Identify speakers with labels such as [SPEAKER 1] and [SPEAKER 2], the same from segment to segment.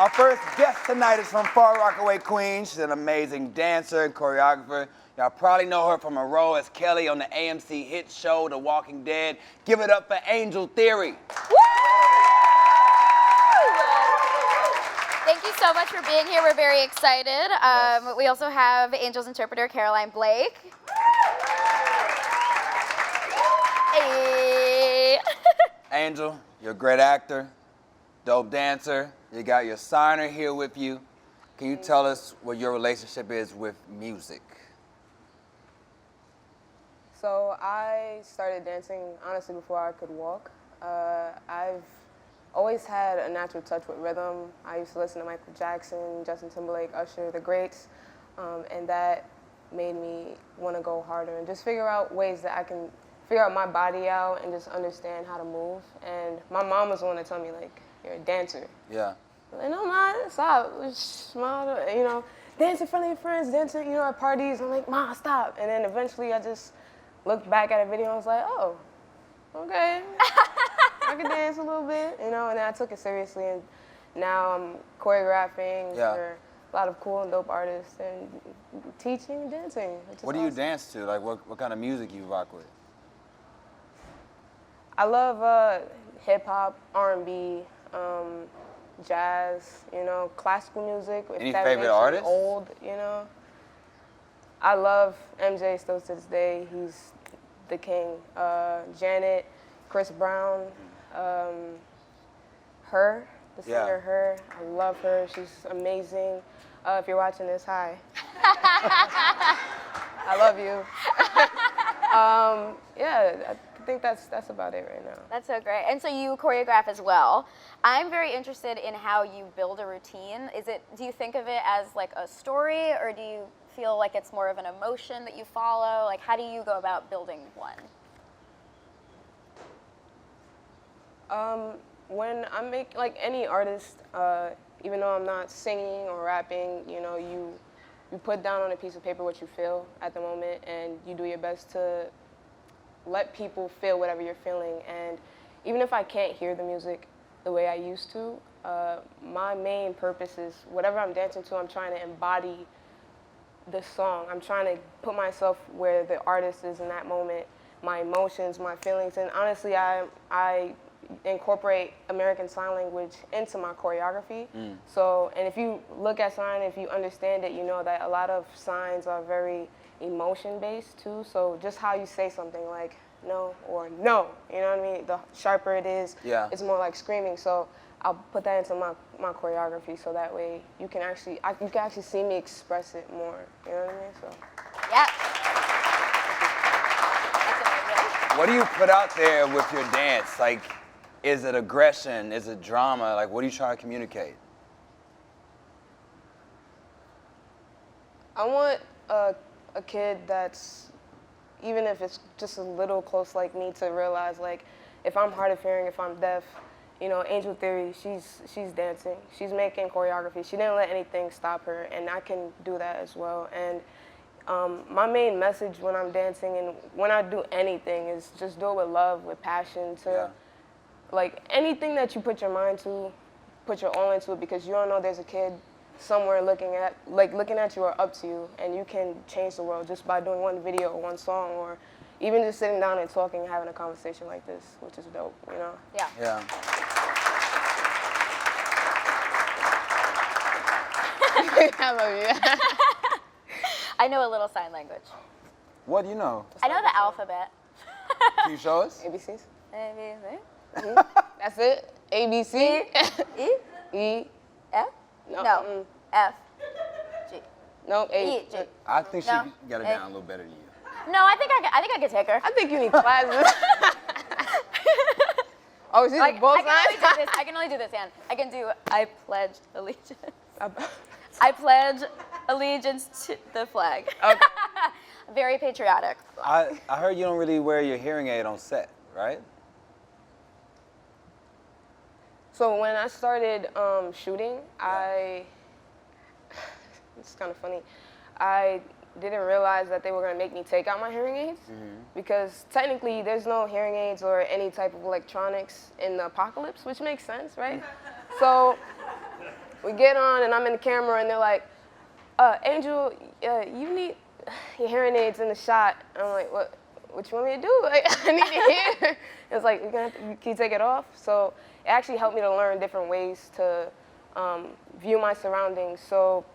[SPEAKER 1] Our first guest tonight is from Far Rockaway, Queens. She's an amazing dancer and choreographer. Y'all probably know her from her role as Kelly on the AMC hit show, The Walking Dead. Give it up for Angel Theory.
[SPEAKER 2] Woo! Thank you so much for being here. We're very excited. Yes. We also have Angel's interpreter, Caroline Blake. Hey.
[SPEAKER 1] Angel, you're a great actor, dope dancer. You got your signer here with you. Can you tell us what your relationship is with music?
[SPEAKER 3] So I started dancing, honestly, before I could walk. I've always had a natural touch with rhythm. I used to listen to Michael Jackson, Justin Timberlake, Usher, the greats, and that made me want to go harder and just figure out ways that I can figure out my body out and just understand how to move. And my mom was the one to tell me, like, you're a dancer.
[SPEAKER 1] Yeah.
[SPEAKER 3] And I'm not, stop, smile, you know, dance in front of your friends, dance, you know, at parties. I'm like, Ma, stop. And then eventually I just looked back at a video and was like, oh, okay. I can dance a little bit, you know, and then I took it seriously. And now I'm choreographing for a lot of cool and dope artists and teaching and dancing.
[SPEAKER 1] What do you dance to? Like, what kind of music you rock with?
[SPEAKER 3] I love hip-hop, R&B, jazz, you know, classical music.
[SPEAKER 1] Any favorite artists?
[SPEAKER 3] Old, you know. I love MJ still to this day. He's the king. Janet, Chris Brown, her, the singer Her. I love her. She's amazing. If you're watching this, hi. I love you. Yeah, I think that's about it right now.
[SPEAKER 2] That's so great. And so you choreograph as well. I'm very interested in how you build a routine. Do you think of it as like a story, or do you feel like it's more of an emotion that you follow? Like, how do you go about building one?
[SPEAKER 3] When I make, like any artist, even though I'm not singing or rapping, you know, you put down on a piece of paper what you feel at the moment, and you do your best to let people feel whatever you're feeling. And even if I can't hear the music the way I used to, my main purpose is whatever I'm dancing to, I'm trying to embody the song. I'm trying to put myself where the artist is in that moment, my emotions, my feelings. And honestly, I incorporate American Sign Language into my choreography. So, and if you look at sign, if you understand it, you know that a lot of signs are very emotion-based too. So just how you say something like no or no, you know what I mean? The sharper it is, it's more like screaming. So I'll put that into my choreography, so that way you can actually see me express it more. You know what I mean? So.
[SPEAKER 2] Yeah.
[SPEAKER 1] What do you put out there with your dance? Like, is it aggression? Is it drama? Like, what are you trying to communicate?
[SPEAKER 3] I want a kid that's, even if it's just a little close like me, to realize, like, if I'm hard of hearing, if I'm deaf, you know, Angel Theory, she's dancing. She's making choreography. She didn't let anything stop her, and I can do that as well. And my main message when I'm dancing and when I do anything is just do it with love, with passion, like anything that you put your mind to, put your all into it, because you don't know there's a kid somewhere looking at you or up to you, and you can change the world just by doing one video or one song, or even just sitting down and talking and having a conversation like this, which is dope, you know?
[SPEAKER 2] Yeah.
[SPEAKER 1] Yeah.
[SPEAKER 3] I love you.
[SPEAKER 2] I know a little sign language.
[SPEAKER 1] What do you know?
[SPEAKER 2] I know the alphabet.
[SPEAKER 1] Can you show us?
[SPEAKER 3] ABCs.
[SPEAKER 2] ABC.
[SPEAKER 3] That's it? ABC?
[SPEAKER 2] E?
[SPEAKER 3] E?
[SPEAKER 2] F? No. F. G.
[SPEAKER 3] No, A.
[SPEAKER 2] E. G.
[SPEAKER 1] I think she got it down a little better than you.
[SPEAKER 2] No, I think I could take her.
[SPEAKER 3] I think you need classes. Oh, is this both sides?
[SPEAKER 2] I can only do this hand. I can do I pledge allegiance. I pledge allegiance to the flag. Okay. Very patriotic.
[SPEAKER 1] I heard you don't really wear your hearing aid on set, right?
[SPEAKER 3] So when I started shooting, it's kind of funny, I didn't realize that they were going to make me take out my hearing aids, because technically there's no hearing aids or any type of electronics in the apocalypse, which makes sense, right? So we get on, and I'm in the camera, and they're like, Angel, you need your hearing aids in the shot. And I'm like, what you want me to do? Like, I need to hear. It's like, can you take it off? So it actually helped me to learn different ways to view my surroundings. So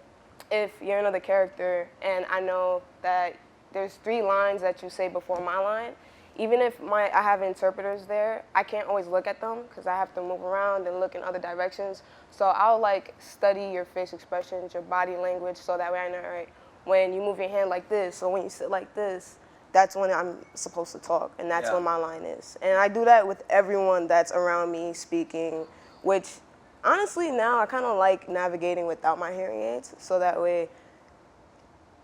[SPEAKER 3] if you're another character and I know that there's 3 lines that you say before my line, even if I have interpreters there, I can't always look at them because I have to move around and look in other directions. So I'll like study your face expressions, your body language, so that way I know, all right, when you move your hand like this or when you sit like this, that's when I'm supposed to talk, and that's when my line is. And I do that with everyone that's around me speaking, which honestly now I kind of like navigating without my hearing aids, so that way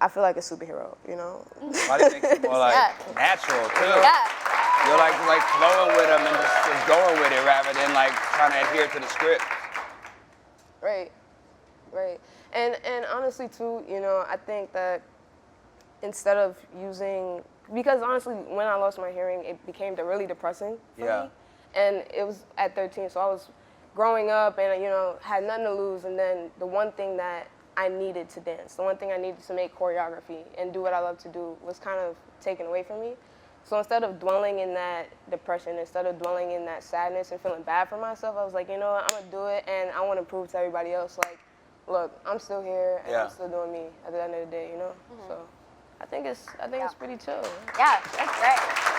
[SPEAKER 3] I feel like a superhero, you know?
[SPEAKER 1] Body makes it more like natural too.
[SPEAKER 2] Yeah.
[SPEAKER 1] You're like flowing with them and just going with it rather than like trying to adhere to the script.
[SPEAKER 3] Right. And honestly too, you know, I think that instead of using, because honestly when I lost my hearing, it became really depressing for me. And it was at 13, so I was growing up and, you know, had nothing to lose, and then the one thing that I needed to dance, the one thing I needed to make choreography and do what I love to do was kind of taken away from me. So instead of dwelling in that depression, instead of dwelling in that sadness and feeling bad for myself, I was like, you know what, I'm gonna do it, and I want to prove to everybody else, like, look, I'm still here and I'm still doing me at the end of the day, you know. So I think it's pretty chill.
[SPEAKER 2] Yeah, that's great.